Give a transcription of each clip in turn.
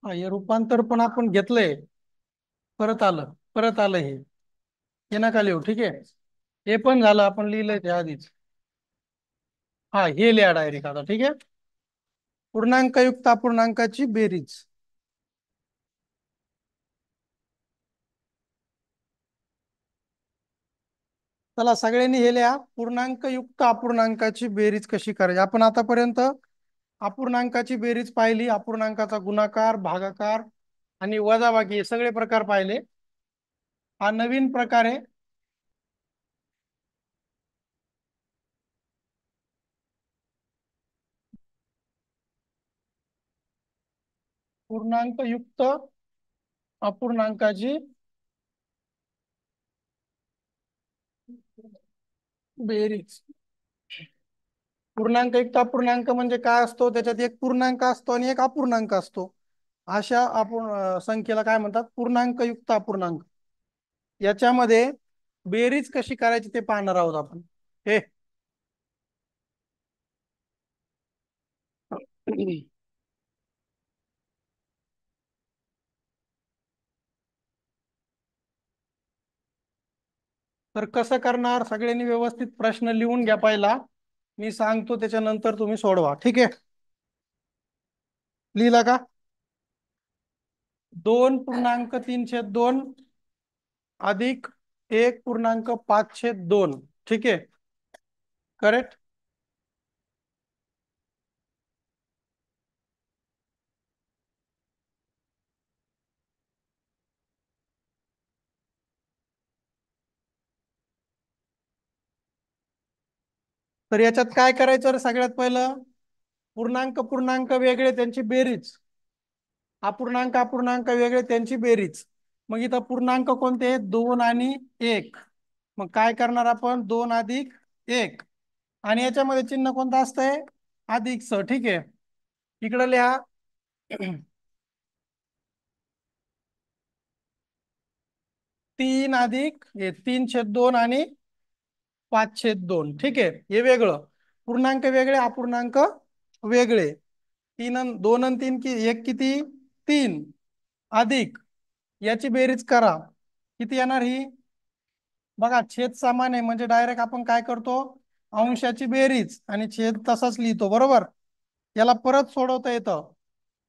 हा, हे रूपांतर पण आपण घेतलंय. परत आलं हे नका लिहू, ठीक आहे. हे पण झालं, आपण लिहिलंय ते आधीच. हा, हे लिहा डायरेक्ट आता, ठीक आहे. पूर्णांकयुक्त अपूर्णांकाची बेरीज. चला सगळ्यांनी हे लिहा, पूर्णांकयुक्त अपूर्णांकाची बेरीज कशी करायची. आपण आतापर्यंत अपूर्णांकाची बेरीज पाहिली, अपूर्णांकाचा गुणाकार, भागाकार आणि वजाबाकी हे सगळे प्रकार पाहिले. हा नवीन प्रकार आहे. पूर्णांकयुक्त अपूर्णांकाची बेरीज. पूर्णांकयुक्त अपूर्णांक म्हणजे काय असतो, त्याच्यात एक पूर्णांक असतो आणि एक अपूर्णांक असतो. अशा संख्येला काय म्हणतात, पूर्णांकयुक्त अपूर्णांक. याच्यामध्ये बेरीज कशी करायची ते पाहणार आहोत आपण. हे तर कसं करणार, सगळ्यांनी व्यवस्थित प्रश्न लिहून घ्या पहिला. मी सांगतो त्याच्यानंतर तुम्ही सोडवा, ठीक आहे. लिहिला का? 2.3/2 अधिक 1.5/2, ठीक आहे. करेक्ट. तर याच्यात काय करायचं रे, सगळ्यात पहिलं पूर्णांक पूर्णांक वेगळे त्यांची बेरीज, अपूर्णांक वेगळे त्यांची बेरीज. मग इथं पूर्णांक कोणते, 2 आणि 1. मग काय करणार आपण, 2+1. आणि याच्यामध्ये चिन्ह कोणतं असतंय, अधिकच, ठीक आहे. इकडे लिहा 3+2 आणि 5/2, ठीक आहे. हे वेगळं, पूर्णांक वेगळे अपूर्णांक वेगळे. 2 आणि 3 एक किती, 3. अधिक याची बेरीज करा, किती येणार ही. बघा छेद समान आहे म्हणजे डायरेक्ट आपण काय करतो, अंशाची बेरीज आणि छेद तसाच लिहितो, बरोबर. याला परत सोडवता येतं.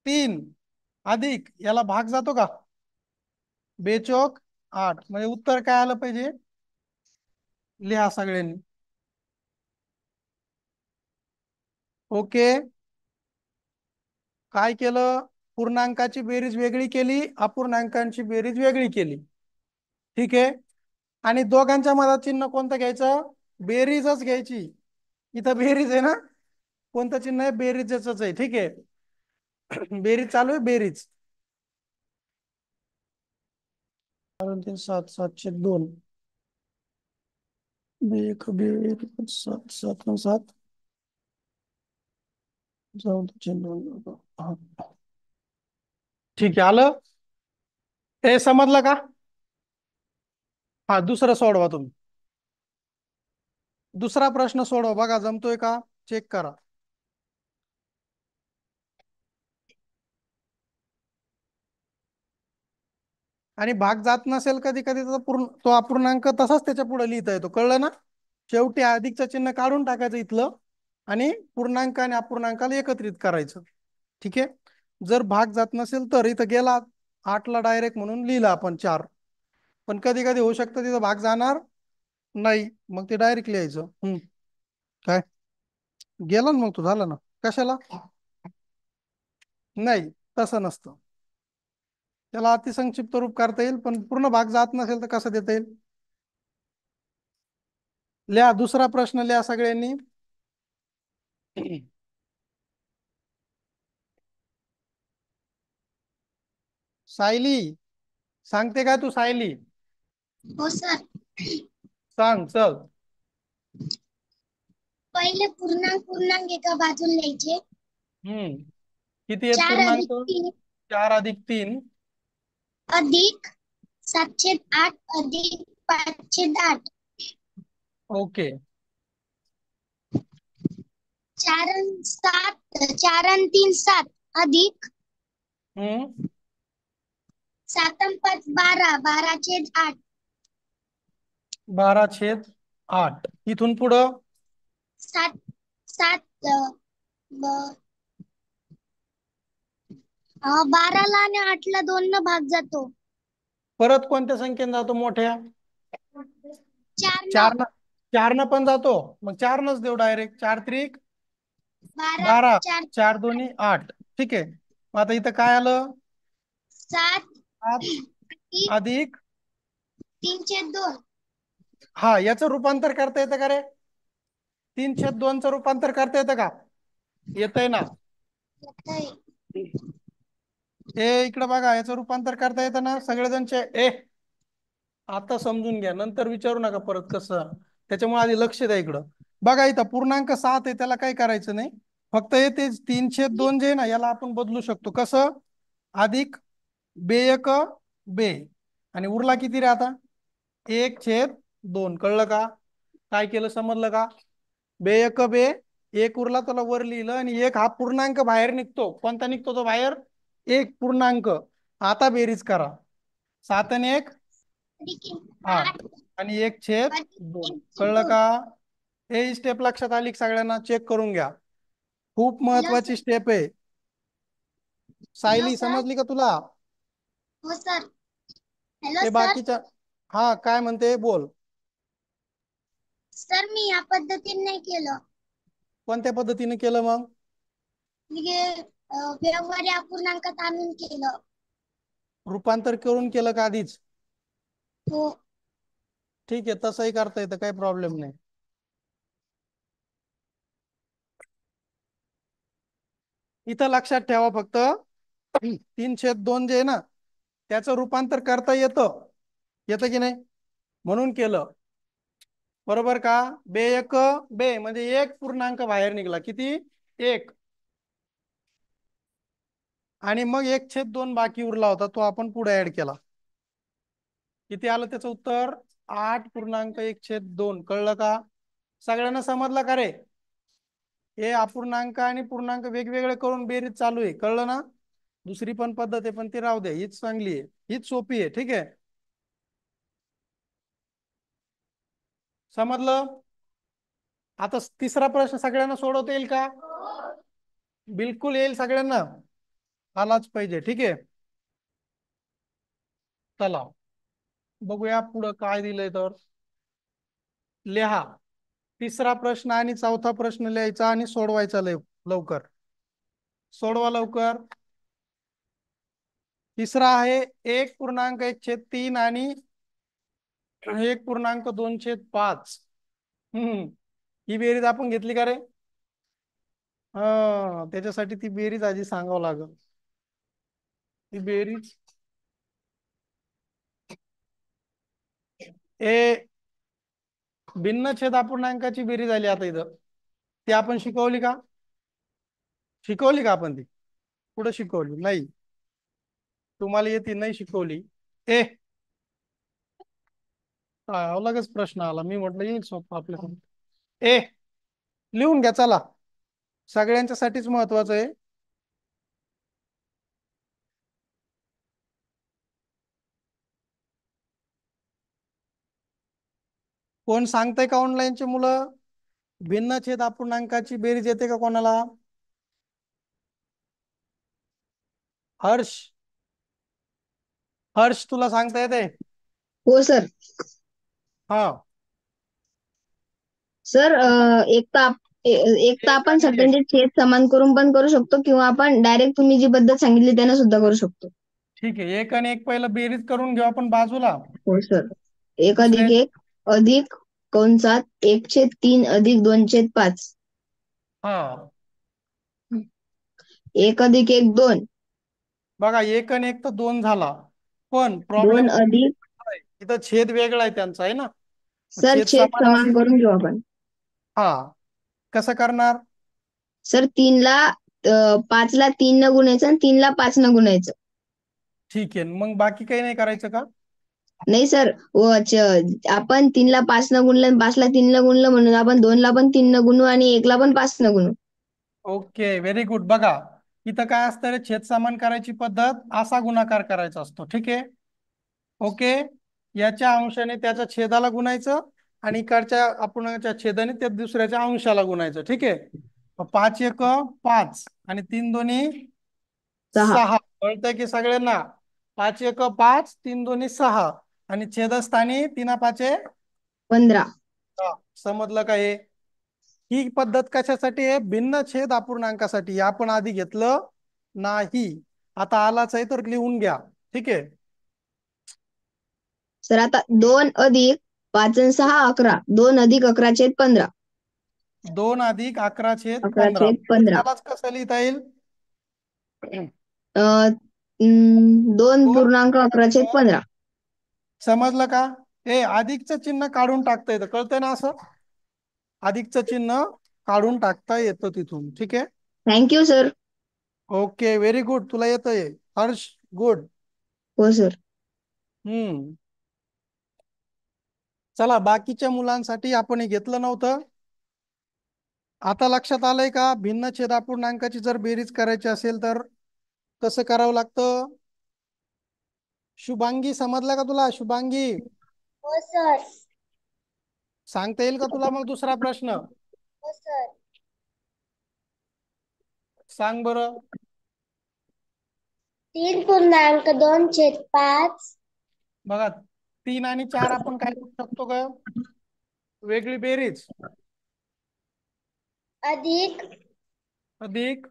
3 अधिक याला भाग जातो का, बेचोक 8. म्हणजे उत्तर काय आलं पाहिजे, लिहा सगळ्यांनी. ओके. काय केलं, पूर्णांकाची बेरीज वेगळी केली, अपूर्णांकांची बेरीज वेगळी केली, ठीक आहे. आणि दोघांच्या मधात चिन्ह कोणतं घ्यायचं, बेरीजच घ्यायची. इथं बेरीज आहे ना, कोणतं चिन्ह आहे, बेरीजच आहे, ठीक आहे. बेरीज चालू आहे, बेरीज. 7/7/2. एक बेरीज 7/7/7. जाऊ दे, चिन्ह. हा. ठीक आहे, आलं. हे समजलं का. हा, दुसरं सोडवा तुम्ही. दुसरा प्रश्न सोडवा, बघा जमतोय का, चेक करा. आणि भाग जात नसेल कधी कधी तर तो अपूर्णांक तसाच त्याच्या पुढे लिहिता येतो, कळलं ना. शेवटी अधिकचं चिन्ह काढून टाकायचं इथलं आणि पूर्णांक आणि अपूर्णांकाला एकत्रित करायचं, ठीक आहे. जर भाग जात नसेल तर इथं गेला 8ला डायरेक्ट म्हणून लिहिलं आपण 4. पण कधी कधी होऊ शकतं तिथं भाग जाणार नाही, मग ते डायरेक्ट लिहायचं. काय गेलं ना, मग तो झालं ना. कशाला, नाही तसं नसतं. त्याला अतिसंक्षिप्त रूप करता येईल, पण पूर्ण भाग जात नसेल तर कसं देता येईल. लिहा दुसरा प्रश्न, लिहा सगळ्यांनी. सायली, सांगते का तू, सायली. हो सर. सांग चल. पहिले पूर्णांक पूर्णांक एका बाजूला लिहायचे. हम्म किती आहेत 4 अधिक पूर्णांक, 3 4+3. अधिक 7/8 अधिक 5/8. ओके. 4 आणि 3 7 अधिक हम्म 7 आणि 5 12, 12/8. 12/8 इथून पुढं 7 7 12ला आणि 8ला 2 न भाग जातो. परत कोणत्या संख्येने जातो मोठ्या? 4 न. 4 न. 4 न पण जातो, मग 4 नच देऊ डायरेक्ट. 4 त्रिक 12 12, 4 4 दोन्ही 8. ठीक आहे, मग आता इथं काय आलं? 7 7 अधिक अधिक 3/2. हा, याचं रूपांतर करता येतं का रे? 3/2चं रूपांतर करता येतं का? येतंय ना. येतंय. इकडे बघा, याचं रूपांतर करता येतं ना सगळेजणचे. आता समजून घ्या, नंतर विचारू नका परत कसं. त्याच्यामुळे आधी लक्ष द्या इकडं. बघा इथं पूर्णांक 7 आहे, त्याला काही करायचं नाही. फक्त हे ते 3/2 जे आहे ना, याला आपण बदलू शकतो. कसं? अधिक बे आणि उरला किती रे आता? 1/2. कळलं का? काय केलं समजलं का? बे एक उरला, त्याला वर लिहिलं, आणि एक हा पूर्णांक बाहेर निघतो. कोणता निघतो तो बाहेर? एक पूर्णांक. आता बेरीज करा. 7 आणि 1 अधिक 8 8 आणि 1/2. अधिक कळलं 1/2. का? हे स्टेप लक्षात आली का सगळ्यांना? चेक करून घ्या, खूप हॅलो महत्वाची सर. स्टेप आहे. Hello Sayali, sir. समजली का तुला? हो सर. हॅलो ते सर. बाकीच्या. हा, काय म्हणते? बोल. सर, मी या पद्धतीने नाही केलं. कोणत्या पद्धतीने केलं मग? म्हणजे व्यवहारी अपूर्णांकात आणून केलं. रूपांतर करून केलं का आधीच? हो. ठीक आहे, तसंही करता येतं, काही प्रॉब्लेम नाही. इथं लक्षात ठेवा फक्त, 3/2 जे आहे ना, त्याचं रूपांतर करता येतं. येतं की नाही? म्हणून केलं. बरोबर का? बे म्हणजे एक पूर्णांक बाहेर निघाला. किती? 1. आणि मग 1/2 बाकी उरला होता, तो आपण पुढे ऍड केला. किती आलं त्याचं उत्तर? 8.1/2. कळलं का? सगळ्यांना समजलं का रे? हे अपूर्णांक आणि पूर्णांक वेगवेगळे करून बेरीज चालू आहे. कळलं ना? दुसरी पण पद्धत आहे, पण ती राहू दे, हीच चांगली आहे, हीच सोपी आहे. ठीक आहे, समजलं? आता तिसरा प्रश्न सगळ्यांना सोडवता येईल का? बिलकुल येईल सगळ्यांना, आलाच पाहिजे. ठीक आहे, चला बघूया पुढं काय दिलंय. तर लिहा. तिसरा प्रश्न आणि चौथा प्रश्न लिहायचा आणि सोडवायचा लवकर. सोडवा लवकर. तिसरा आहे 1.1/3 आणि 1.2/5. ही बेरीज आपण घेतली का रे? हा, त्याच्यासाठी ती बेरीज आधी सांगावं लागल. ती बेरीज ए भिन्न छेद अपूर्णांकाची बेरीज आली आता इथं. ती आपण शिकवली का? शिकवली का आपण ती? कुठं शिकवली? नाही. तुम्हाला येते नाही शिकवली? ए काय लगेच प्रश्न आला, मी म्हटलं येईल सोपं आपल्याकडून. ए लिहून घ्या, चला, सगळ्यांच्यासाठीच महत्वाचं आहे. कोण सांगताय का ऑनलाईनचे मुलं? भिन्न छेद अपूर्णांकाची बेरीज येते का कोणाला? हर्ष, हर्ष तुला सांगता येते? हो सर. हा. सर एक तर एक आपण आणि एक. सगळ्यांचे छेद समान करून पण करू शकतो, किंवा आपण डायरेक्ट तुम्ही जी पद्धत सांगितली त्यानं सुद्धा करू शकतो. ठीक आहे, 1 आणि 1 पहिलं बेरीज करून घेऊ आपण बाजूला. हो सर. 1 अधिक दुसऱ्याची. 1 अधिक कंसात 1/3 अधिक 2/5. हा, 1 अधिक 1 2. बघा 1 आणि 1 तर 2 झाला, पण 2 प्रॉब्लेम अधिक. इथं छेद वेगळा आहे त्यांचा, आहे ना? मग सर, छेद छेद समान समान असले. करून घेऊ आपण. हा, कसं करणार? सर, 5ला 3 न गुणायचं आणि 3ला 5 न गुणायचं. ठीक आहे, मग बाकी काही नाही करायचं का? नाही सर, आपण 3ला 5 न गुणलं आणि 5ला 3 न गुणलं, म्हणून आपण 2ला पण 3 न गुणू आणि 1ला पण 5 न गुणू. Okay, very good. बघा इथं काय असतं रे, छेद समान करायची पद्धत असा गुणाकार करायचा असतो. ठीक आहे, ओके. याच्या अंशाने त्याच्या छेदाला गुणायचं आणि इकडच्या अपूर्णांकाच्या छेदाने त्या दुसऱ्याच्या अंशाला गुणायचं. ठीक आहे, 5 × 5 आणि 3 दोन्ही 6. 6. कळतंय की सगळ्यांना? 5 × 5, 3 दोन्ही 6 आणि छेदस्थानी 3 5 15. समजलं का? ही पद्धत कशासाठी आहे? भिन्न छेद अपूर्णांकासाठी. हे आपण आधी घेतलं नाही, आता आलाच आहे तर लिहून घ्या. ठीक आहे, सर आता 2 अधिक 5 आणि 6 11. 2 अधिक 11/15. 2 अधिक 11/15. 11/15. त्यालाच कसं लिहिता येईल? 2 दोन पूर्णांक 11/15. समजलं का? हे अधिकचं चिन्ह काढून टाकता येतं, कळतंय ना? असं अधिकचं चिन्ह काढून टाकता येतं तिथून. ठीक आहे, thank you sir. Okay, very good. तुला येतंय हर्ष? गुड. हो सर. हम्म, चला बाकीच्या मुलांसाठी आपण हे घेतलं नव्हतं. आता लक्षात आलंय का? भिन्न छेद अपूर्णांकाची जर बेरीज करायची असेल तर कसं करावं लागतं? शुभांगी, समजलं का तुला? शुभांगी, हो सर. सांगता येईल का तुला मग दुसरा प्रश्न? हो सर. सांग बरं. 3.2/5 बघा, 3 आणि 4 आपण काय करू शकतो का? वेगळी बेरीज. अधिक अधिक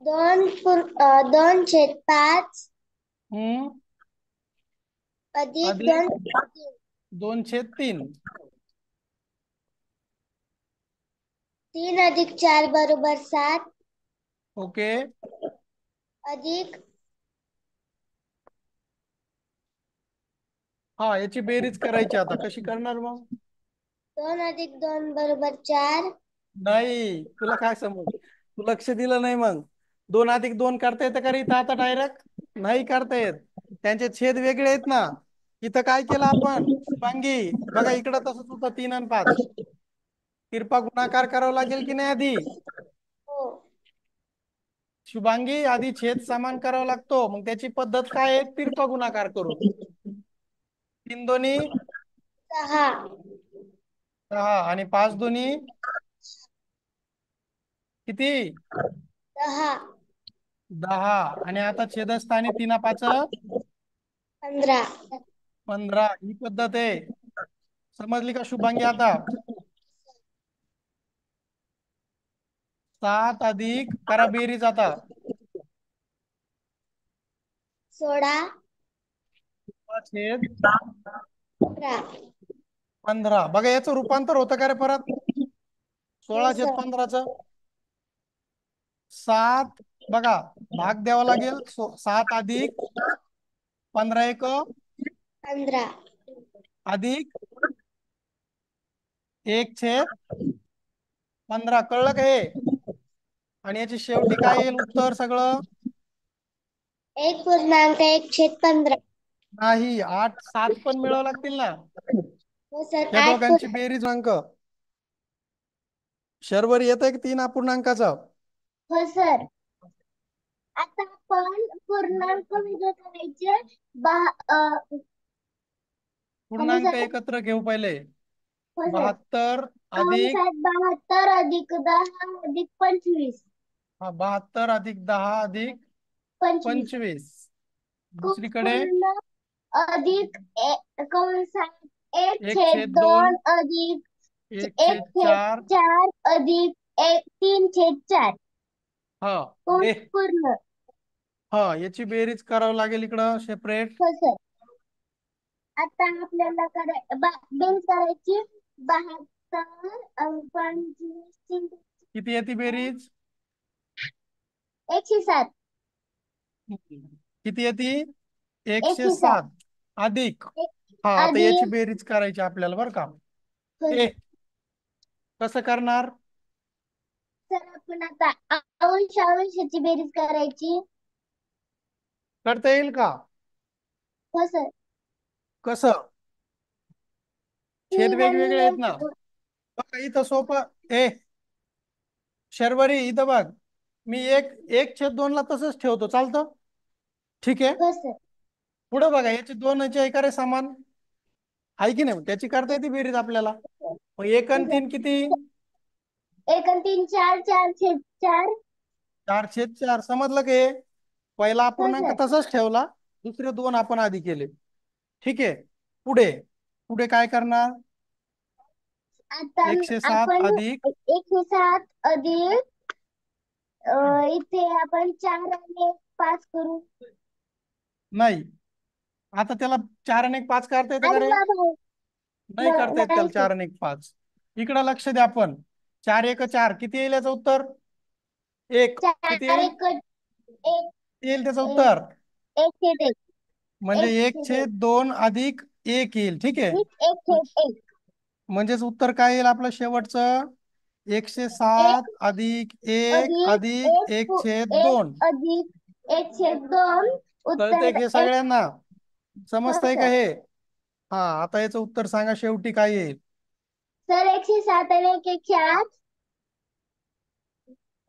2/5 हम्म अधिक अधिक 2/3. 2/3. 3 अधिक 4 बरोबर 7. ओके, अधिक हा, याची बेरीज करायची. आता कशी करणार मग? 2 अधिक 2 बरोबर 4. नाही, तुला काय समज, तू लक्ष दिलं नाही. मग 2 अधिक 2 करता येतं का रे इथं आता डायरेक्ट? नाही करता येत, त्यांचे छेद वेगळे आहेत ना. इथं काय केलं आपण शुभांगी? बघा इकडं तसंच होतं, 3 आणि 5 तिरपा गुणाकार करावा लागेल की नाही आधी? हो. शुभांगी, आधी छेद समान करावा लागतो, मग त्याची पद्धत काय आहे? तिरपा गुणाकार करून. 3 दोन्ही 6. 6 आणि 5 दोन्ही किती? 10. 10 आणि आता छेदस्थानी 3 5 15. 15. ही पद्धत आहे, समजली का शुभांगी? आता 7 अधिक करा बेरीज आता. 16. छेद 15. 15. बघा याचं रूपांतर होतं का रे परत? हो 16 छेद सर. 15चं 7. बघा भाग द्यावा लागेल. 7 अधिक 15 एक 15. अधिक 1/15. कळलं का हे? आणि याची शेवटी काय येईल उत्तर सगळं? 1.1/15. नाही, 8 7 पण मिळावं लागतील ना. हो सर. या 8. दोघांची बेरीज अंक शर्वर येत आहे की 3 अपूर्णांकाचा? हो सर. आता आपण पूर्णांक वेगळे करायचे. हॅलो पूर्णांक सर. एकत्र घेऊ पहिले. हो सर. 72 अधिक, कंसात 72 अधिक 10 अधिक 25. हा, 72 अधिक 10 अधिक 25. 25. दुसरीकडे पूर्ण अधिक कंसात एक एक छेद छेद दोन, दोन अधिक एक एक छेद छेद 4. 4 अधिक 3/4. हा, कंस पूर्ण. हा, याची बेरीज करावं लागेल इकडं सेपरेट. हो सर. आता आपल्याला बेरीज करायची. 72 आणि 25. किती येते बेरीज? 107. किती येते? 107. 107 अधिक, हा, आता याची अधिक. बेरीज करायची आपल्याला बरं का. हो ए, सर. कसं करणार? सर आपण आता अंशाची बेरीज करायची. करता येईल का? हो सर. कसं? छेद 3 आणि वेगवेगळे आहेत ना. 1. बघा इथं सोपं. ए शर्वरी, इथं बघ, मी एक एक छेद दोनला तसंच ठेवतो, चालतं? ठीक आहे. हो सर. पुढे बघा, याचे दोन याचे एकारे समान आहे की नाही, त्याची करता येते बेरीज आपल्याला. मग एक हो आणि सर. तीन किती? एक आणि तीन चार, 4/4. 4/4 समजलं की? पहिला हो अपूर्णांक सर. तसाच ठेवला, दुसरे दोन आपण आधी केले. ठीक आहे. पुढे पुढे काय करणार? आता 107 आपण अधिक 107 अधिक इथे आपण 4 आणि 5 करू. नाही, आता त्याला 4 आणि 1 5 करता येतं का अरे रे? बाबा. नाही करता येत नाही त्याला सर. 4 आणि 1 5. इकडं लक्ष द्या. आपण 4 1 4 किती येईल याचं उत्तर? एक. किती 4 येईल? 1 1 येईल त्याचं एक उत्तर. एक छेद एक. म्हणजे एक एक छेद एक. छेद दोन अधिक एक येईल. ठीक आहे. एक छेद एक. म्हणजेच उत्तर काय येईल आपलं शेवटचं? 107 एक अधिक एक अधिक अधिक एक छेद दोन. एक अधिक 1/2. कळतंय उत्तर की एक. सगळ्यांना? हो समजतंय का सर. हे? हा, आता याचं उत्तर सांगा शेवटी काय येईल? सर 107 आणि 1/8.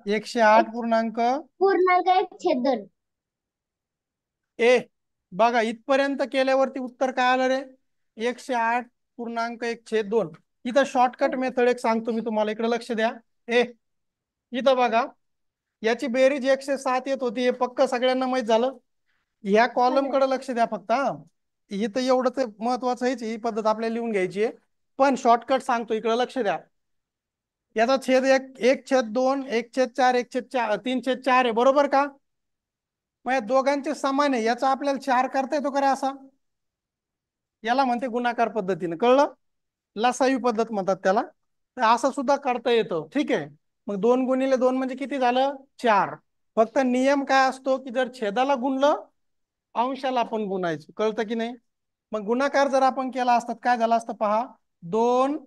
108 एक पूर्णांक पूर्णांक 1/2. ए. बघा, इथपर्यंत केल्यावरती उत्तर काय आलं रे? 108.1/2. इथं शॉर्टकट मेथड एक सांगतो मी तुम्हाला, इकडे लक्ष द्या. ए, इथं बघा, याची बेरीज 107 येत होती, हे पक्क सगळ्यांना माहित झालं. ह्या हो कॉलम सर. कडे लक्ष द्या फक्त. हा, इथं एवढं ते महत्वाचं आहे, ही पद्धत आपल्याला लिहून घ्यायची आहे. पण शॉर्टकट सांगतो, इकडे लक्ष द्या. याचा छेद एक, 1/2, 1/4, 1/3/4 आहे, बरोबर का? मग या दोघांचे समान आहे, याचा आपल्याला 4 करता येतो का रे असा? याला म्हणते गुणाकार पद्धतीने, कळलं? लसावी पद्धत म्हणतात त्याला. तर असं सुद्धा करता येतं. ठीक आहे. मग 2 × 2 म्हणजे किती झालं? 4. फक्त नियम काय असतो की जर छेदाला गुणलं, अंशाला आपण गुणायचं. कळतं की नाही? मग गुणाकार जर आपण केला असतात काय झालं असतं पहा. 2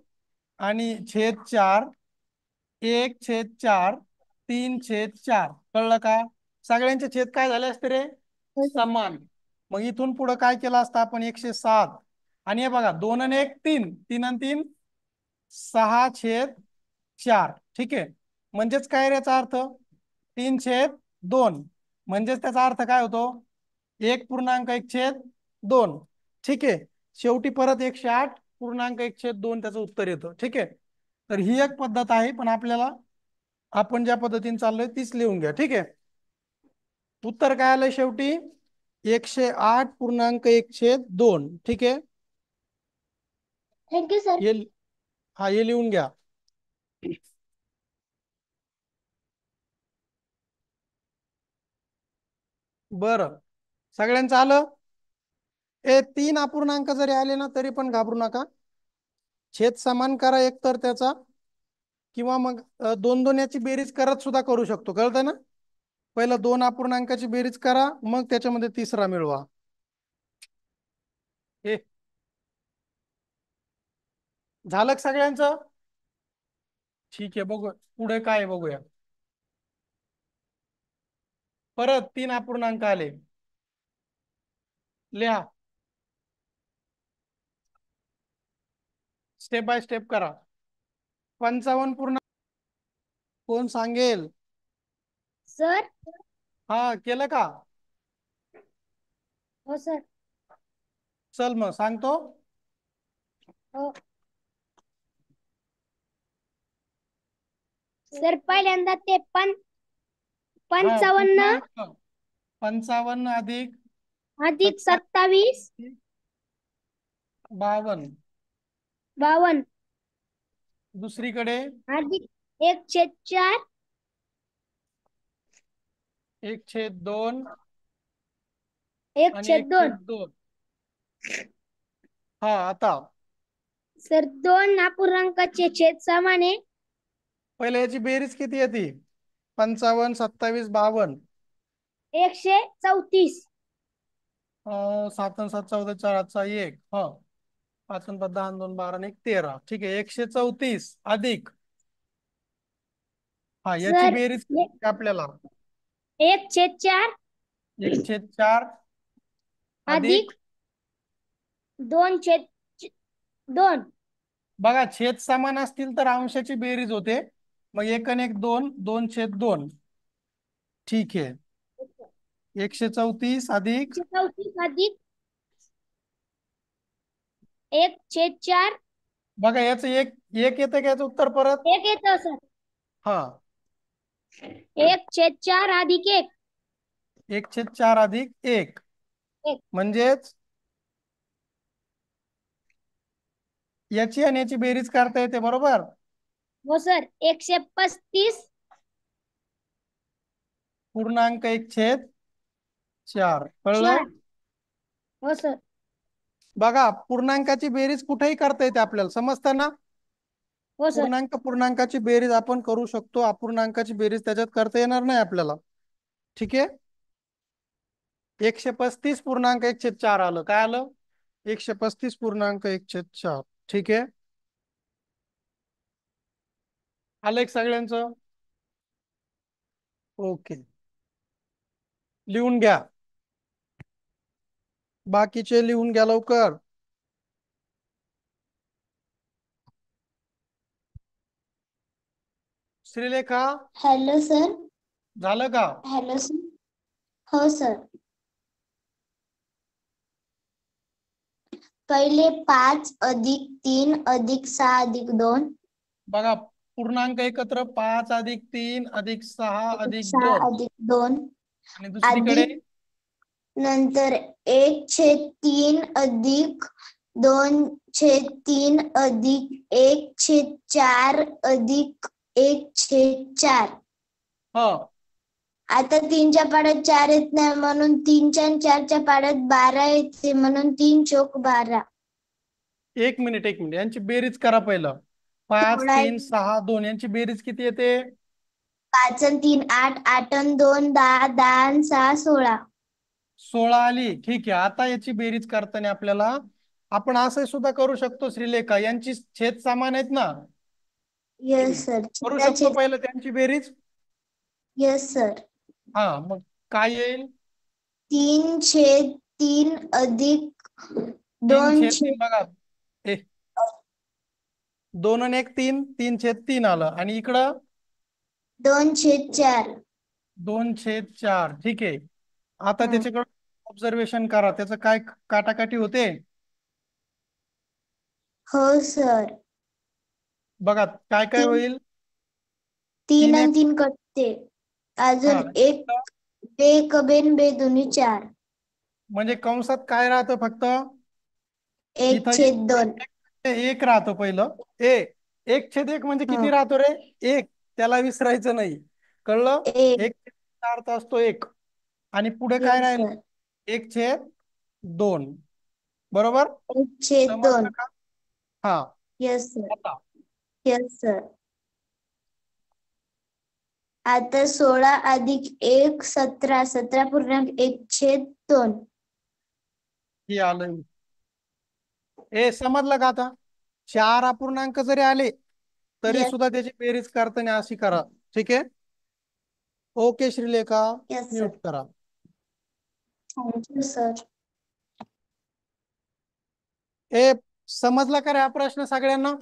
आणि छेद 4, 1/4, 3/4. कळलं का? सगळ्यांचे छेद काय झाले असते रे? हो सर. समान. मग इथून पुढे काय केलं असतं आपण? 107. आणि हे बघा, 2 आणि 1 3, 3 आणि 3 6/4. ठीक आहे. म्हणजेच काय रे याचा अर्थ? 3/2. म्हणजेच त्याचा अर्थ काय होतो? 1.1/2. ठीक आहे. शेवटी परत 108.1/2 त्याचं उत्तर येतं. ठीक आहे. तर ही एक पद्धत आहे, पण आपल्याला आपण ज्या पद्धतीने चाललोय तीच लिहून घ्या. ठीक आहे. उत्तर काय आलंय शेवटी? 108.1/2. ठीक आहे. Thank you sir. हे हा, हे लिहून घ्या. बरं, सगळ्यांचं आलं? 3 अपूर्णांक जरी आले ना तरी पण घाबरू नका. छेद समान करा एक तर त्याचा, किंवा मग 2 2 याची बेरीज करत सुद्धा करू शकतो. कळतं ना? पहिलं 2 अपूर्णांकाची बेरीज करा, मग त्याच्यामध्ये तिसरा मिळवा. हे झालं का सगळ्यांचं? ठीक आहे. बघू पुढे काय आहे, बघूया. परत 3 अपूर्णांक आले, लिहा. स्टेप बाय स्टेप करा. 55 पूर्ण कोण सांगेल? सर. हा, केलं का? हो सर. चल मग सांगतो. हो सर. पहिल्यांदा ते हा, 55 पूर्णांक 55 अधिक अधिक 27 27 52. 52 दुसरीकडे अधिक 1/4 1/2 आणि 1/2. 1/2. हा, आता सर 2 अपूर्णांकाचे छेद समान आहे. पहिले याची बेरीज किती येते? 55 27 52. 134. 7 आणि 7 14 4 हातचा 1. हा, 5 आणि 5 10 आणि 2 12 आणि 1 13. ठीक आहे. 134 अधिक, हा, याची सर बेरीज करायची आपल्याला. 1/4 1/4 अधिक, अधिक 2/2. बघा छेद समान असतील तर अंशाची बेरीज होते. मग 1 आणि 1 2, 2/2. ठीक आहे. 134 अधिक 134 अधिक 1/4 बघा याचं एक एक येतं का याचं उत्तर परत? 1 येतं सर. हा 1/4 अधिक 1. 1/4 अधिक 1 1. म्हणजेच याची आणि याची बेरीज करता येते बरोबर. हो सर. 135 पूर्णांक 1/4 कळलं. 4. हो सर. बघा पूर्णांकाची बेरीज कुठेही करता येते आपल्याला, समजतं ना. हो सर. पूर्णांकाची बेरीज आपण करू शकतो, अपूर्णांकाची बेरीज त्याच्यात करता येणार नाही आपल्याला. ठीक आहे. 135.1/4 आलं. काय आलं? 135.1/4. ठीक आहे. आलं एक सगळ्यांचं? ओके, लिहून घ्या. बाकीचे लिहून घ्या लवकर. Shrilekha hello sir. झालं का? Hello sir. हो सर. पहिले 5 अधिक 3 अधिक 6 अधिक 2 बघा पूर्णांक एकत्र 5 अधिक 3 अधिक 6 अधिक अधिक 6 2 अधिक 2 आणि दुसरीकडे अधिक नंतर 1/3 अधिक 2/3 अधिक 1/4 अधिक 1/4. हा आता 3च्या पाड्यात 4 येत नाही म्हणून 3च्या आणि 4च्या पाड्यात 12 येते म्हणून 3 चोक 12. एक मिनिट यांची बेरीज करा पहिलं. 5 16 3 6 2 यांची बेरीज किती येते? 5 आणि 3 8 8 आणि 2 10 10 आणि 6 16. 16 आली. ठीक आहे. आता याची बेरीज करताना आपल्याला आपण असं सुद्धा करू शकतो श्रीलेखा, यांची छेद समान आहेत ना. Yes sir. करू शकतो पहिलं त्यांची बेरीज. Yes sir. हा मग काय येईल? 3/3 अधिक 3/3 2/4 बघा. 2 आणि 1 3 3/3 आलं आणि इकडं 2/4. 2/4. ठीक आहे. आता त्याच्याकडे ऑब्झर्वेशन करा, त्याचं काय काटाकाटी होते हो सर. बघा. काय काय होईल? 3 3 आणि 1 3 कटते. हा अजून एक बे कबेन बे दोन्ही 4. म्हणजे कंसात काय राहतं फक्त? इथं 1/2. एक राहतं पहिलं. 1/1 म्हणजे किती राहतो रे? एक. त्याला विसरायचं नाही, कळलं. 1. 1 अर्थ असतो 1 आणि पुढे काय यस राहील? सर. 1/2. बरोबर. 1/2. समजलं का? हा. Yes sir. आता यस सर. आता 16 अधिक 1 17 17.1/2. हे आलं. समजलं का आता? 4 अपूर्णांक जरी आले तरी यस. सुद्धा त्याची बेरीज करताना अशी करा. ठीक आहे. Okay Shrilekha, yes sir. Mute करा. Thank you sir. समजला का रे हा प्रश्न सगळ्यांना?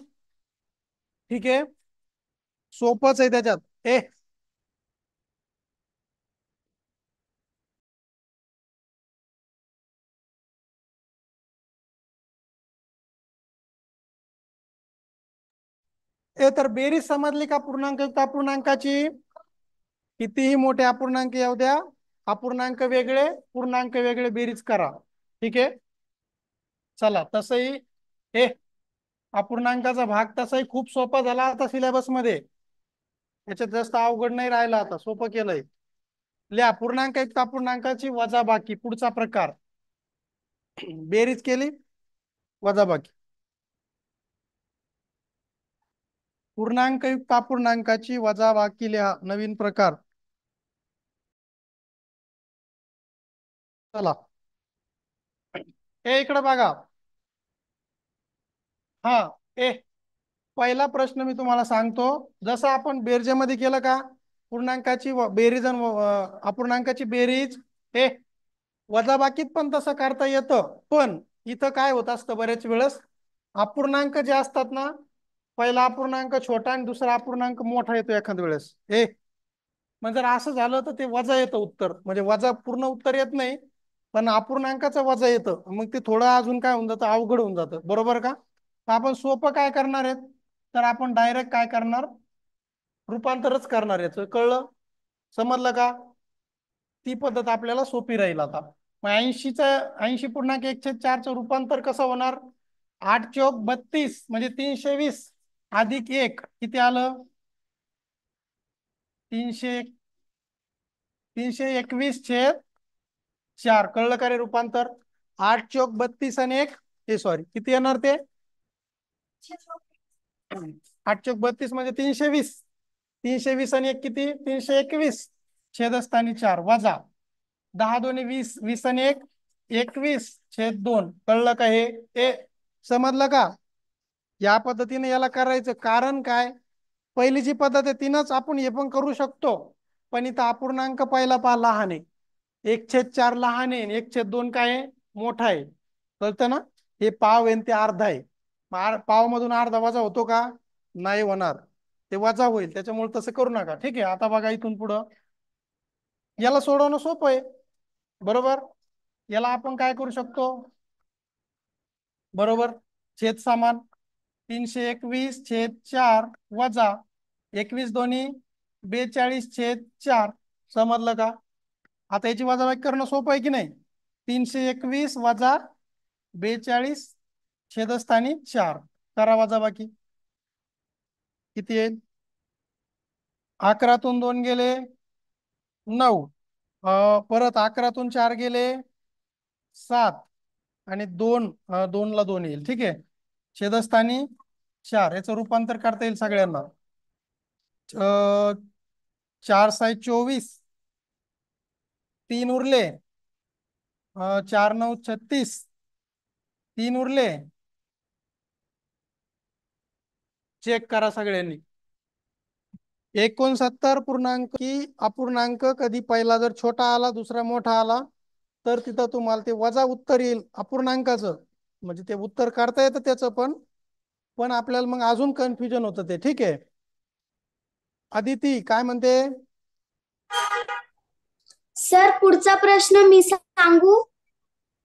ठीक आहे. सोपच आहे त्याच्यात. तर बेरीज समजली का पूर्णांक युक्त अपूर्णांकाची? कितीही मोठे अपूर्णांक येऊ द्या, अपूर्णांक वेगळे पूर्णांक वेगळे, बेरीज करा. ठीक आहे. चला तसंही अपूर्णांकाचा भाग तसाही खूप सोपा झाला आता सिलेबस मध्ये. याच्यात जास्त अवघड नाही राहिला, आता सोपं केलंय. लिहा पूर्णांक युक्त अपूर्णांकाची वजाबाकी. पुढचा प्रकार बेरीज केली वजाबाकी. पूर्णांक युक्त अपूर्णांकाची वजाबाकी लिहा, नवीन प्रकार. चला इकडे बघा. हा पहिला प्रश्न मी तुम्हाला सांगतो. जसं आपण बेरजेमध्ये केलं का, पूर्णांकाची बेरीज आणि अपूर्णांकाची बेरीज, वजाबाकीत पण तसं करता येतं. पण इथं काय होत असतं बरेच वेळेस, अपूर्णांक जे असतात ना, पहिला अपूर्णांक छोटा आणि दुसरा अपूर्णांक मोठा येतो एखाद्या वेळेस. मग जर असं झालं तर ते वजा येतं उत्तर, म्हणजे वजा पूर्ण उत्तर येत नाही, पण अपूर्णांकाचं वजा येतं, मग ते थोडं अजून काय होऊन जातं, अवघड होऊन जातं, बरोबर का? तर आपण सोपं काय करणार आहेत, तर आपण डायरेक्ट काय करणार, रूपांतरच करणार याचं, कळलं, समजलं का? ती पद्धत आपल्याला सोपी राहील आता. मग 80.1/4चं रूपांतर कसं होणार, 8 × 32 म्हणजे 320 अधिक 1 किती आलं, 321/4. कळलं का रे रूपांतर? 8 × 32 आणि 1, हे सॉरी किती येणार ते, 8 × 32 म्हणजे 320, 320 आणि 1 किती, 321, छेदस्थानी 4 वजा 10 दोन्ही 20, 20 आणि 1 21/2. कळलं का हे समजलं का? या पद्धतीने याला करायचं, कारण काय, पहिली जी पद्धत आहे तीनच आपण हे पण करू शकतो, पण इथं अपूर्णांक पहिला पहा लहान आहे, 1/4 लहान आहे, 1/2 काय आहे, मोठा आहे, कळतं ना? हे पाव आहे ते अर्धा आहे, पाव मधून अर्धा वजा होतो का, नाही होणार, ते वजा होईल, त्याच्यामुळे तसं करू नका, ठीक आहे? आता बघा इथून पुढं याला सोडवणं सोपं आहे, बरोबर? याला आपण काय करू शकतो, बरोबर, छेद समान, 321/4 वजा 21 दोन्ही 42/4. समजलं का? आता याची वजाबाकी करणं सोपं आहे की नाही, 321 वजा 42 छेदस्थानी 4, करा वजाबाकी, किती येईल, 11तून 2 गेले 9, परत 11तून 4 गेले 7, आणि 2, 2 ला 2 येईल, ठीक आहे, छेदस्थानी 4, याचं रूपांतर करता येईल सगळ्यांना, 4×6 = 24, 3 उरले, 4×9 = 36, 3 उरले, चेक करा सगळ्यांनी, 69 की अपूर्णांक कधी पहिला जर छोटा आला दुसरा मोठा आला तर तिथं तुम्हाला ते वजा उत्तर येईल अपूर्णांकाचं, म्हणजे ते उत्तर काढता येतं त्याचं पण, पण आपल्याला मग अजून कन्फ्युजन होतं ते, ठीक आहे? अदिती काय म्हणते? सर पुढचा प्रश्न मी सांगू?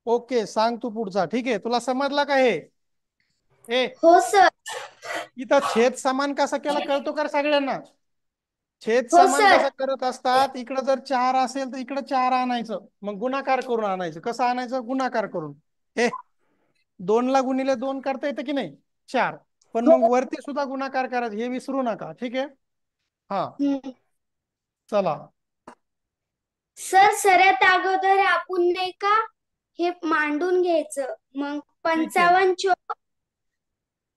ओके, सांग तू पुढचा, ठीक आहे, तुला समजला का हे? ए, हो सर. इथं छेद समान कसा केला कळतो का रे सगळ्यांना? छेद हो समान सर. कसं करत असतात, इकडं जर 4 असेल तर इकडं 4 आणायचं, मग गुणाकार करून आणायचं, कसं आणायचं, गुणाकार करून, हे 2 ला गुणिले 2 करता येतं की नाही, 4, पण हो. मग वरती सुद्धा गुणाकार करायचं, हे विसरू नका, ठीक आहे? हा, हम्म. चला, सर सगळ्यात अगोदर आपण नाही का हे मांडून घ्यायचं, मग ठीक आहे, 55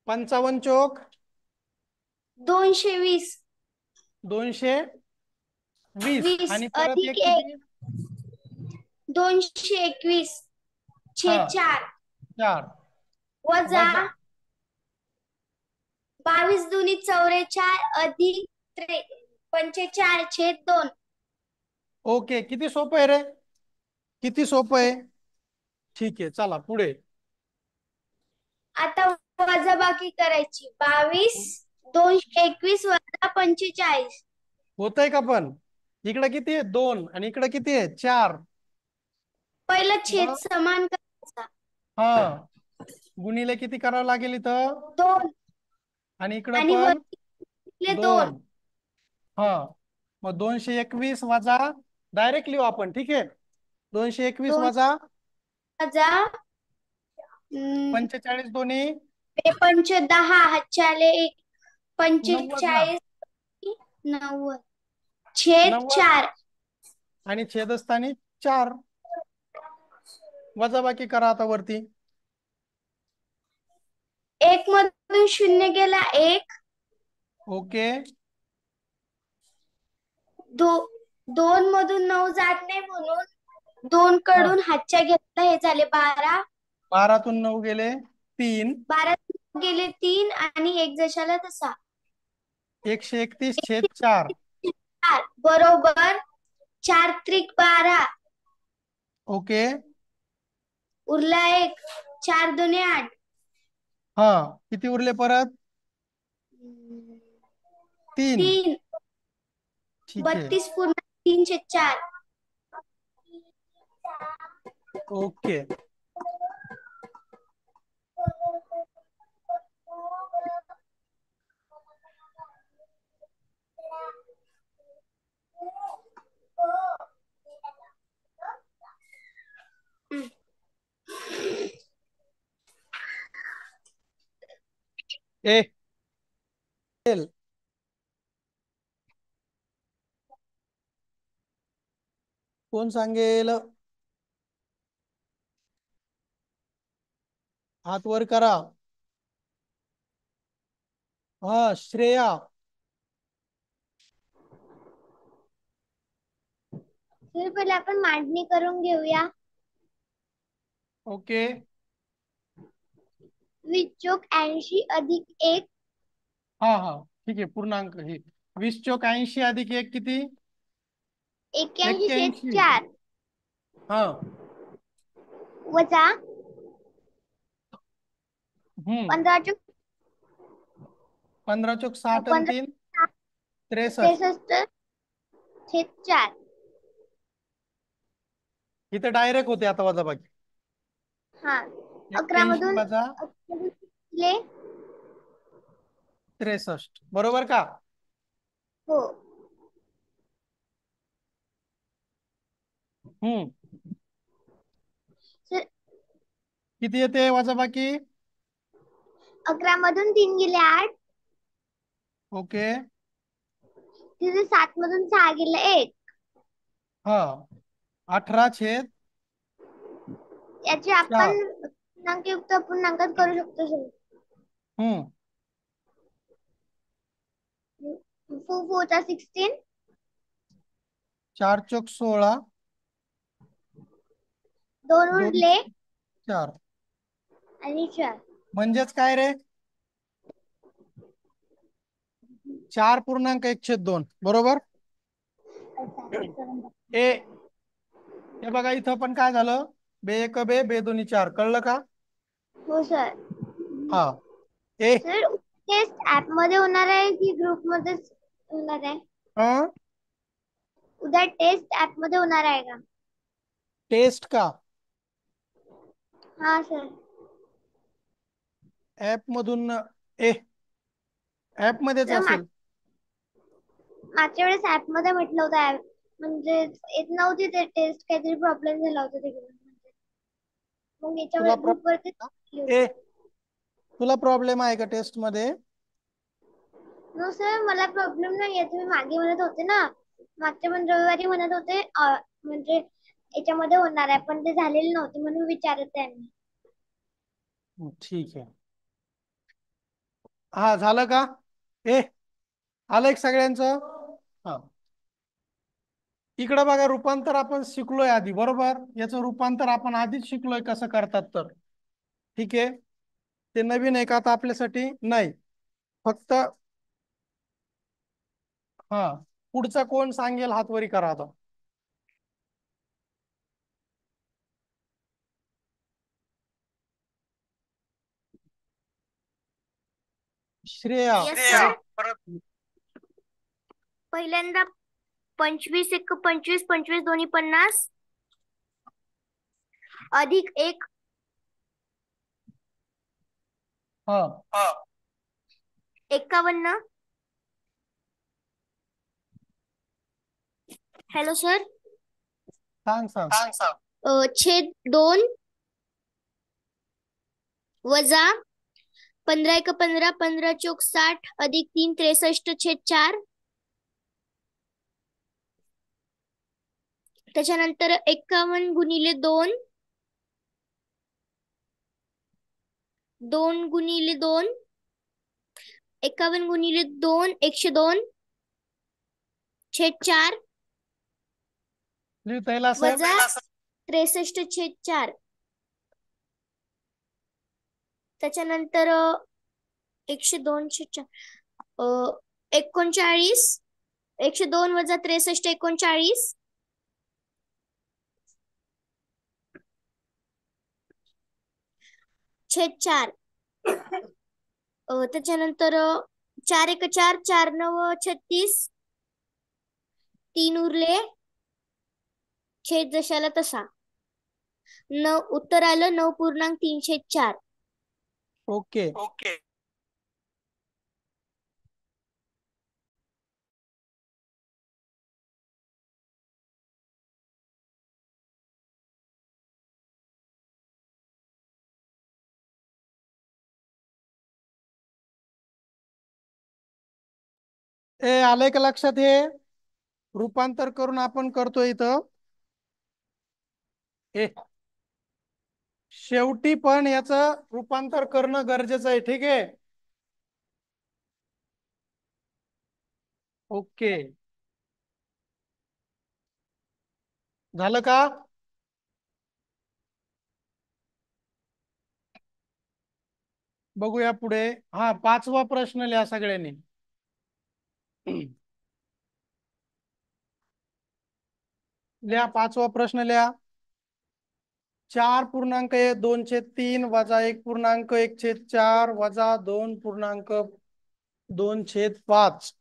55 चोक 220 220, 20 आणि परत अधिक एक किती, 221 हा, छेद 4 4 वजा वजा 22 दुनी 44 अधिक 45 छेद 2. ओके, किती सोपं आहे रे, किती सोपं आहे, ठीक आहे, चला पुढे, आता वजाबाकी करायची, 22 221 वजा 45. होतंय का पण, इकडं किती आहे 2 आणि इकडं किती आहे 4, पहिला छेद मग समान करायचा, हा, गुणिले किती करावं लागेल इथं, 2 आणि इकडं आणि पण वरती 2. 2, हा, मग 221 वजा, डायरेक्ट लिहू आपण, ठीक आहे, 221 2 वजा वजा 45 दोन्ही पंच 10 हातचे आले 1 90 ना, 45 90 छेद 90, 4. आणि छेदस्थानी 4, वजाबाकी करा आता वरती, 1 मधून 0 गेला 1, ओके, 2 मधून 9 जात नाही म्हणून 2 हा, कडून हातच्या घेतला, हे झाले 12, 12तून 9 गेले 3, 12 गेले 3 आणि 1 जशाला तसा, 131/4, 4 बरोबर 4 त्रिक 12, ओके, उरला 1, 4 दुने 8, हा, किती उरले परत, 3, 3 ठीक आहे. 32 पूर्ण 3/4. ओके. ए एल कोण सांगेल? हात वर करा. हा, श्रेया. सर पहिले आपण मांडणी करून घेऊया. ओके. 20 + 80 + 1. हा हा, ठीक आहे. पूर्णांक हे 20 + 80 + 1 किती? 81. 81/4 हा. वजा 15 चोक 60 आणि 3 63. 63/4. इथं डायरेक्ट होते आता वजाबाकी. हा 11 81 मधून वजा 63, बरोबर का? हो. हम्म. सर किती येते वजाबाकी? 11 मधून 3 गेले 8. ओके. तिथे 7 मधून 6 गेले 1. हा, 18/4. याचे आपण पूर्णांकयुक्त पूर्णांकात करू शकतो सर. हम्म. 4 4 16. 4 चोक 16. 2 2 उरले 4. आणि 4. म्हणजेच काय रे? 4.1/2 बरोबर. ए हे बघा, इथं पण काय झालं? बे एक बे बे दोन्ही 4. कळलं का? हो सर. हा. ए सर टेस्ट ऍप मध्ये होणार आहे की ग्रुप मध्येच होणार आहे? उद्या टेस्ट ऍप मध्ये होणार आहे का? टेस्ट का? हा सर. ऍप मधून ऍप मध्येच सर असेल. मागच्या वेळेस ऍप मध्ये म्हटलं होतं म्हणजे येत नव्हती ते टेस्ट, काहीतरी प्रॉब्लेम झाला होता तिकडे. मग तुला याच्यावर ग्रुप वरती ए तुला प्रॉब्लेम आहे का टेस्ट मध्ये? नो सर, मला प्रॉब्लेम नाही. तुम्ही मागे म्हणत होते ना, मागच्या पण रविवारी म्हणत होते म्हणजे याच्यामध्ये होणार आहे, पण ते झालेले नव्हते म्हणून विचारत आहे मी. ठीक आहे. हा, झालं का? आलं एक सगळ्यांचं? हा. इकडं बघा, रूपांतर आपण शिकलोय आधी, बरोबर. याचं रूपांतर आपण आधीच शिकलोय कसं करतात तर. ठीक आहे. ते नवीन आहे का आता आपल्यासाठी? नाही. फक्त हा, पुढचा कोण सांगेल हात वरी करा आता. श्रेया. पहिल्यांदा 25 × 25 25 दोन्ही 50 अधिक 1 हा 51. Hello sir. सांग सांग. छेद 2 वजा 15 × 15 15 चोक 60 अधिक 3 63/4. त्याच्यानंतर 51 × 2 2 × 2 51 × 2 102/4 लिहिता येईल असं? वजा 63/4. त्याच्यानंतर 102/4 39. 102 वजा 63 39 छेद 4. त्याच्यानंतर 4 × 4 4 × 9 36 3 उरले, छेद जशाला तसा. उत्तर आलं 9.3/4. ओके. आलंय का लक्षात? हे रूपांतर करून आपण करतोय इथं. शेवटी पण याचं रूपांतर करणं गरजेचं आहे. ठीक आहे. ओके, झालं का? बघूया पुढे. हा, 5वा प्रश्न लिहा सगळ्यांनी. लिहा, 5वा प्रश्न लिहा. 4.2/3 वजा 1.1/4 वजा 2.2/5.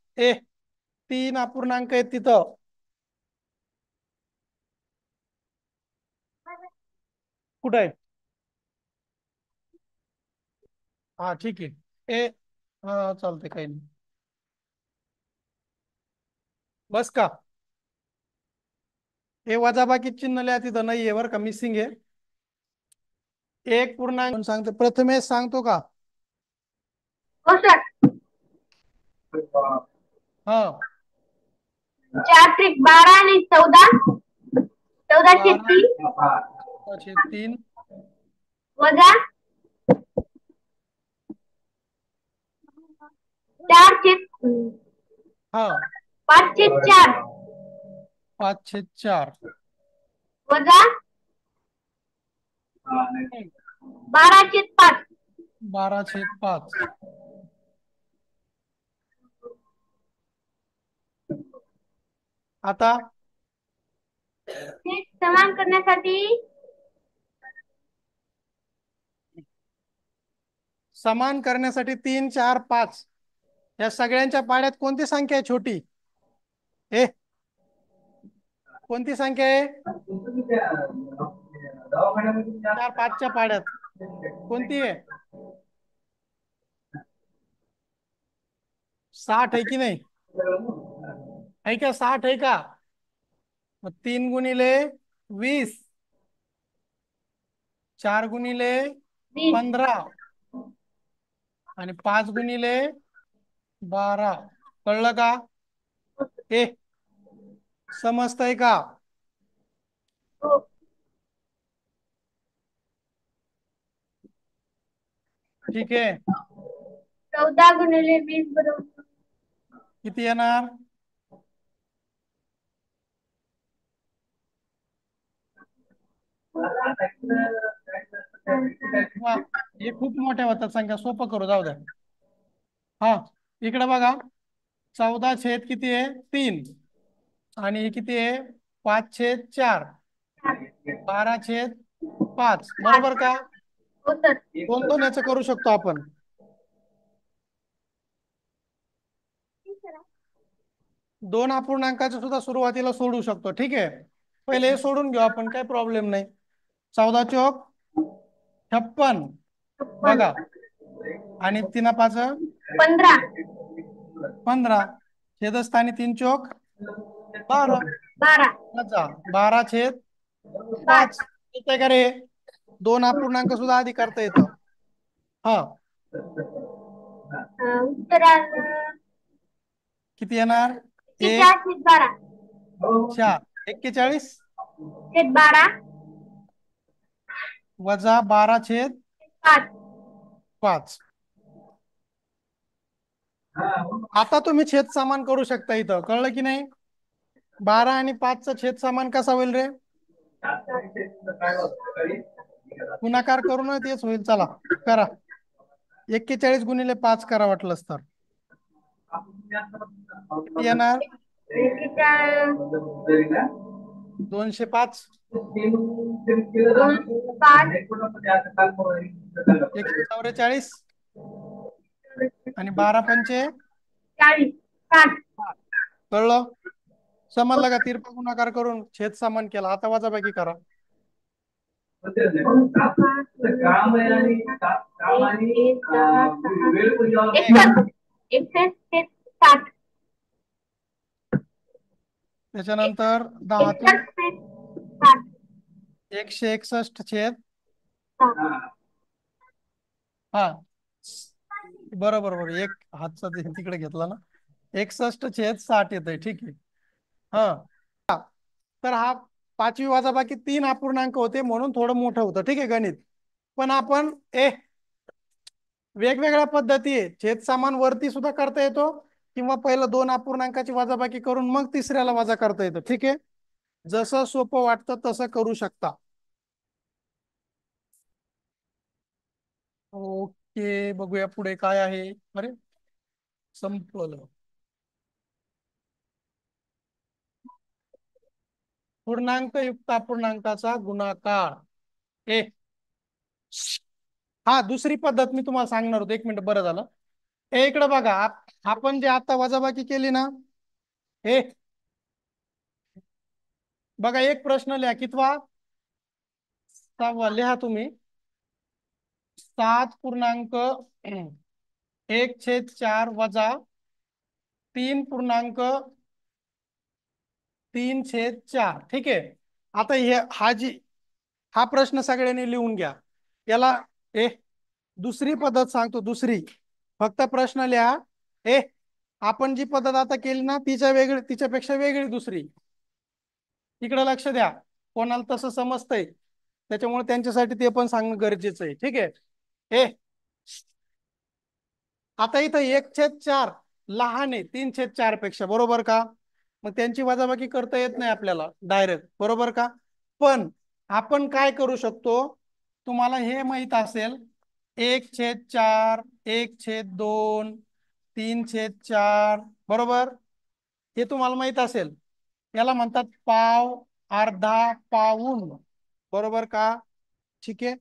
3 अपूर्णांक आहेत तिथं. कुठे आहे? हा, ठीक आहे. हा, चालते, काही नाही. बस का? हे वजाबाकी चिन्ह लिहा तिथं. नाहीये बरं का, मिसिंग आहे. 1 सांगतो, प्रथमेश सांगतो का? हो सर. हा, 4 × 12 आणि 14/3 12/3 वजा 4/5/4 हा, 5/4 वजा 12/5. 12/5. आता समान करण्यासाठी समान करण्यासाठी 3, 4, 5 या सगळ्यांच्या पाड्यात कोणती संख्या आहे छोटी? कोणती संख्या आहे 4, 5च्या पाड्यात? कोणती आहे? 60 आहे की नाही? आहे का? 60 आहे का? मग 3 × 20, 4 × 15 आणि 5 × 12. कळलं का? समजतंय का? ठीक आहे. 14 × 20 बरोबर किती येणार? हे खूप मोठ्या होतात संख्या, सोपं करू, जाऊ द्या. हा, इकडे बघा. 14 किती आहे? 3. आणि किती आहे? 5/4. 12/5. बरोबर का? हो सर. 2 याचं करू शकतो आपण. 2 अपूर्णांकाचं सुद्धा सुरुवातीला सोडू शकतो. ठीक आहे, पहिले हे सोडून घेऊ आपण, काही प्रॉब्लेम नाही. 14 चौक 56 बघा, आणि 3 5 15. 15. छेदस्थानी 3 चौक 12. 12. 12/5 येते का रे? 2 अपूर्णांक सुद्धा आधी करता येतं. हा, उत्तर किती येणार? 4/12. 4. 12 वजा 12/5. आता तुम्ही छेद समान करू शकता इथं. कळलं की नाही? 12 आणि 5चा छेद समान कसा होईल रे? गुणाकार करून तेच होईल. चला करा. 41 × 5 करा वाटलंच तर. किती येणार? 205. 144 आणि 12 पंचे 40. 60. कळलं? समजलं का? तिरपा गुणाकार करून छेद समान केला. आता वजाबाकी करा. त्याच्यानंतर 10तून 161 छेद, हा बरोबर बरोबर, एक हातचा तिकडे घेतला ना. 61/60 येत आहे. ठीक आहे. हा तर हा पाचवी वजाबाकी 3 अपूर्णांक होते म्हणून थोडं मोठं होतं. ठीक आहे गणित. पण आपण वेगवेगळ्या पद्धती आहे. छेद समान वरती सुद्धा करता येतो किंवा पहिलं 2 अपूर्णांकाची वजाबाकी करून मग तिसऱ्याला वजा करता येतं. ठीक आहे. जसं सोपं वाटतं तसं करू शकता. ओके, बघूया पुढे काय आहे. अरे संपलं. पूर्णांक युक्त अपूर्णांकाचा गुणाकार. ए हा दुसरी पद्धत मी तुम्हाला सांगणार होतो. 1 मिनिट, बरं झालं. इकडे बघा, आपण जे आता वजाबाकी केली ना, हे बघा, एक प्रश्न लिहा. कितवा? 6वा. लिहा तुम्ही. 7.1/4 वजा 3.3/4. ठीक आहे. आता हा प्रश्न सगळ्यांनी लिहून घ्या. याला दुसरी पद्धत सांगतो. दुसरी फक्त प्रश्न लिहा. आपण जी पद्धत आता केली ना, तिच्यापेक्षा वेगळी दुसरी. इकडे लक्ष द्या. कोणाला तसं समजतंय त्याच्यामुळे त्यांच्यासाठी ते पण सांगणं गरजेचं आहे. ठीक आहे. आता इथं 1/4 लहान आहे 3/4 पेक्षा, बरोबर का? मग त्यांची वजाबाकी करता येत नाही आपल्याला डायरेक्ट, बरोबर का? पण आपण काय करू शकतो, तुम्हाला हे माहित असेल. 1/4, 1/2, 3/4, बरोबर. हे तुम्हाला माहित असेल. याला म्हणतात पाव, अर्धा, पाऊण, बरोबर का? ठीक आहे.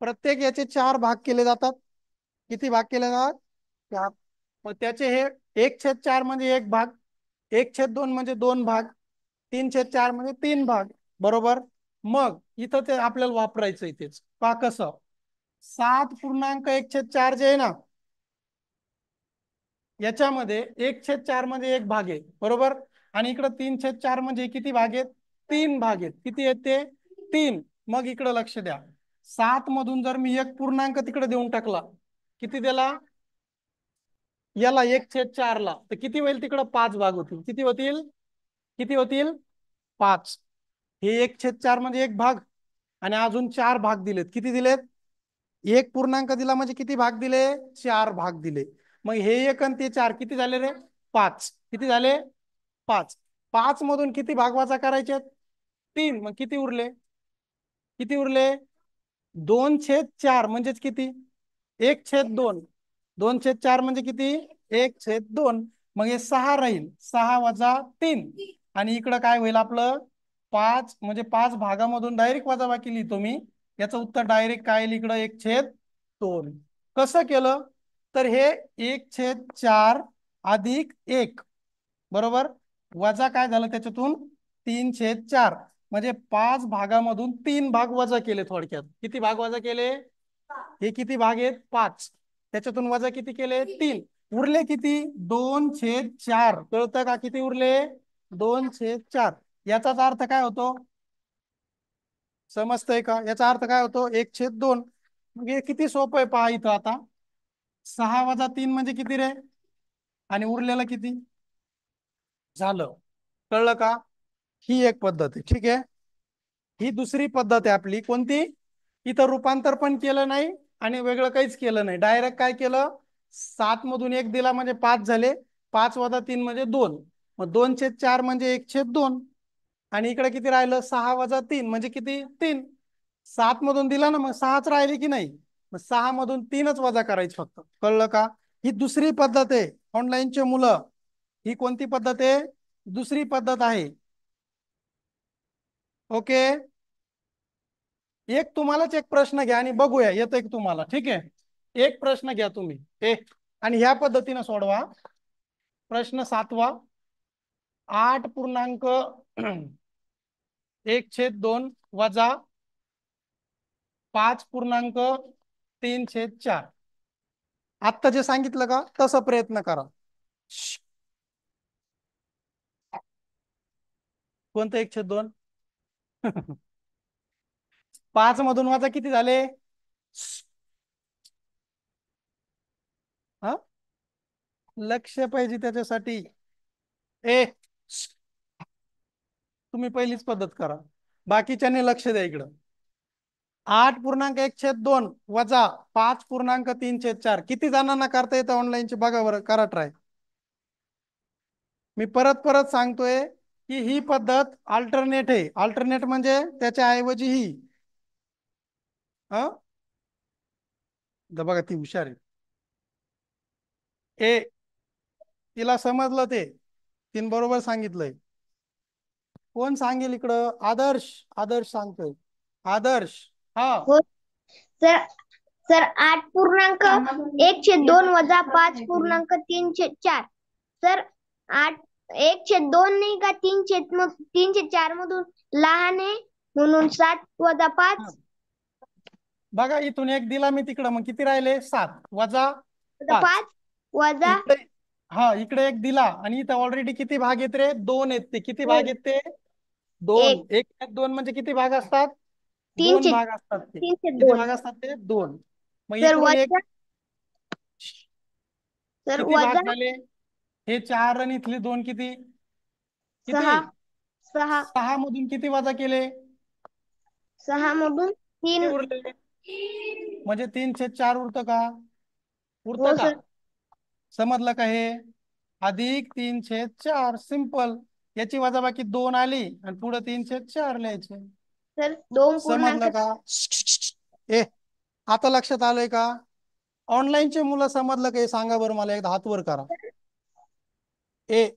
प्रत्येक याचे 4 भाग केले जातात. किती भाग केले जातात? 4. मग त्याचे हे 1/4 म्हणजे 1 भाग, 1/2 म्हणजे 2 भाग, 3/4 म्हणजे 3 भाग, बरोबर. मग इथं ते आपल्याला वापरायचं तेच पा कसं. 7.1/4 जे आहे ना, याच्यामध्ये 1/4 म्हणजे 1 भाग आहे, बरोबर. आणि इकडं 3/4 म्हणजे किती भाग आहेत? 3 भाग आहेत. किती आहेत ते? 3. मग इकडं लक्ष द्या. 7 मधून जर मी 1 पूर्णांक तिकडे देऊन टाकला, किती दिला? याला 1/4 ला, तर किती होईल? तिकडं 5 भाग होतील. किती होतील? किती होतील? 5. हे 1/4 म्हणजे 1 भाग आणि अजून 4 भाग दिलेत. किती दिलेत? 1 पूर्णांक दिला म्हणजे किती भाग दिले? 4 भाग दिले. मग हे 1 आणि ते 4 किती झाले रे? 5. किती झाले? 5. 5 मधून किती भाग वजा करायचे? 3. मग किती उरले? किती उरले? 2/4 म्हणजेच किती? 1/2. 2/4 म्हणजे किती? 1/2. मग हे 6 राहील. 6 वजा 3. आणि इकडं काय होईल आपलं? 5. म्हणजे 5 भागामधून डायरेक्ट वजाबाकी लिहितो मी. याचं उत्तर डायरेक्ट काय येईल? इकडं 1/2. कसं केलं? तर हे 1/4 अधिक 1, बरोबर. वजा काय झालं त्याच्यातून? 3/4. म्हणजे 5 भागामधून 3 भाग वजा केले. थोडक्यात किती भाग वजा केले? हे किती भाग आहेत? 5. त्याच्यातून वजा किती केले? 3. उरले किती? 2/4. कळतं का किती उरले? 2/4. याचाच अर्थ काय होतो? समजतंय का? याचा अर्थ काय होतो? 1/2. मग हे किती सोपं आहे पहा इथं. आता 6 वजा 3 म्हणजे किती रे? आणि उरलेलं किती झालं? कळलं का? ही एक पद्धत आहे. ठीक आहे. ही दुसरी पद्धत आहे आपली. कोणती? इथं रूपांतर पण केलं नाही आणि वेगळं काहीच केलं नाही. डायरेक्ट काय केलं? 7 मधून 1 दिला म्हणजे 5 झाले. 5 वजा 3 म्हणजे 2. मग 2/4 म्हणजे 1/2. आणि इकडे किती राहिलं? 6 वजा 3 म्हणजे किती? 3. 7 मधून दिला ना, मग 6च राहिले की नाही? मग 6 मधून 3च वजा करायचे फक्त. कळलं का? ही दुसरी पद्धत आहे. ऑनलाईनचे मुलं, ही कोणती पद्धत आहे? दुसरी पद्धत आहे. ओके. तुम्हालाच एक प्रश्न घ्या आणि बघूया येतंय की तुम्हाला. ठीक आहे. एक प्रश्न घ्या तुम्ही आणि ह्या पद्धतीने सोडवा. प्रश्न 7वा. 8.1/2 वजा 5.3/4. आत्ता जे सांगितलं का तसं प्रयत्न करा. कोणतं 1/2? 5 मधून वजा किती झाले? हा, लक्ष पाहिजे त्याच्यासाठी. ए, तुम्ही पहिलीच पद्धत करा, बाकीच्याने लक्ष द्या इकडं. 8.1/2 वजा 5.3/4 किती जणांना करता येतं ऑनलाईनचे बघा बरं, करा ट्राय. मी परत परत सांगतोय की ही पद्धत अल्टरनेट आहे. अल्टरनेट म्हणजे त्याच्या ऐवजी ही. बघा ती हुशार आहे. तिला समजलं ते, तीन बरोबर सांगितलंय. कोण सांगेल इकडं? आदर्श. आदर्श सांगतोय. आदर्श. हा, हो सर. सर 8.1/2 वजा 5.3/4. सर 1/2 नाही का, 3/4 मधून लहान आहे म्हणून 7 वजा 5. बघा इथून एक दिला मी तिकडं, मग किती राहिले? 7 वजा 5. 5 वजा इकडे, हा इकडे एक दिला आणि इथं ऑलरेडी किती भाग येत रे? 2 आहेत. ते किती भाग आहेत ते? 2. 1/2 म्हणजे किती भाग असतात? 2 भाग असतात. ते किती 3/2. भाग असतात? ते 2. मग सर इकडून एक वजा सर किती भाग वजा झाले? हे 4 आणि इथले 2 किती? 6. किती? 6 मधून किती वजा केले? 6 मधून 3. ते उरले, म्हणजे 3/4 उरतं का? उरतं हो का? सर. समजलं का हे? अधिक 3/4 सिंपल. याची वजाबाकी 2 आली आणि पुढे 3/4 लिहायचे. सर 2 समजलं का? ए, आता लक्षात आलंय का? ऑनलाईनचे मुलं समजलं का हे सांगा बरं मला, एकदा हात वर करा. ए,